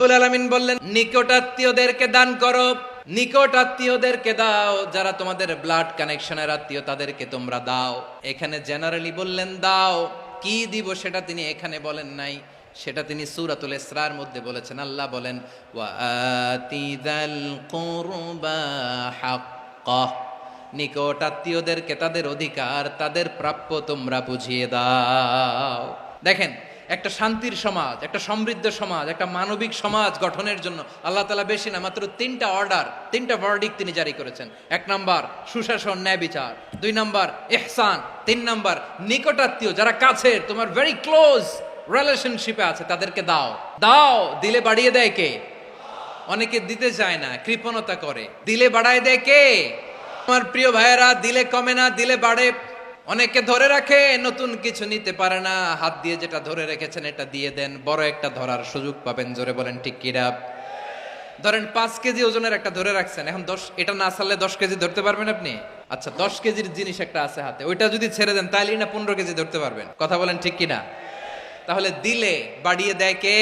রব্বুল আলামিন বললেন, নিকটাত্মীয়দেরকে দান করো, নিকটাত্মীয়দেরকে দাও, যারা তোমাদের ব্লাড কানেকশনের আত্মীয় তাদেরকে তোমরা দাও। এখানে জেনারেলি বললেন দাও, কি দিব সেটা তিনি এখানে বলেন নাই, সেটা তিনি সূরাতুল ইসরার মধ্যে বলেছেন। আল্লাহ বলেন, ওয়া আতিযাল কুরবা হাক্কাহ, নিকটাত্মীয়দেরকে তাদের অধিকার, তাদের প্রাপ্য তোমরা বুঝিয়ে দাও। দেখেন, একটা শান্তির সমাজ, একটা সমৃদ্ধ সমাজ, একটা মানবিক সমাজ গঠনের জন্য আল্লাহ তাআলা বেশি না, মাত্র তিনটা অর্ডার, তিনটা ভার্ডিক্ট তিনি জারি করেছেন। 1 নাম্বার সুশাসন, ন্যায় বিচার; 2 নাম্বার ইহসান; 3 নাম্বার নিকটাত্মীয়, যারা কাছের, তোমার ভেরি ক্লোজ রিলেশনশিপে আছে, তাদেরকে দাও। দাও, দিলে বাড়িয়ে দেয় কে? অনেকে দিতে চায় না, কৃপণতা করে। দিলে বাড়ায় দেয় কে? আমার প্রিয় ভাইয়েরা, দিলে কমে না, দিলে বাড়ে। অনেকে ধরে রাখে, নতুন কিছু নিতে পারে না। হাত দিয়ে যেটা ধরে রেখেছেন এটা দিয়ে দেন, বড় একটা ধরার সুযোগ পাবেন। জোরে বলেন ঠিক কিনা? ধরেন 5 কেজি ওজনের একটা ধরে রাখছেন, এখন 10, এটা না ছাড়লে 10 কেজি ধরতে পারবেন আপনি? আচ্ছা, 10 কেজির জিনিস একটা আছে হাতে, ওইটা যদি ছেড়ে দেন তাইলেই না 15 কেজি ধরতে পারবেন। কথা বলেন ঠিক কিনা? তাহলে দিলে বাড়িয়ে দেয় কে?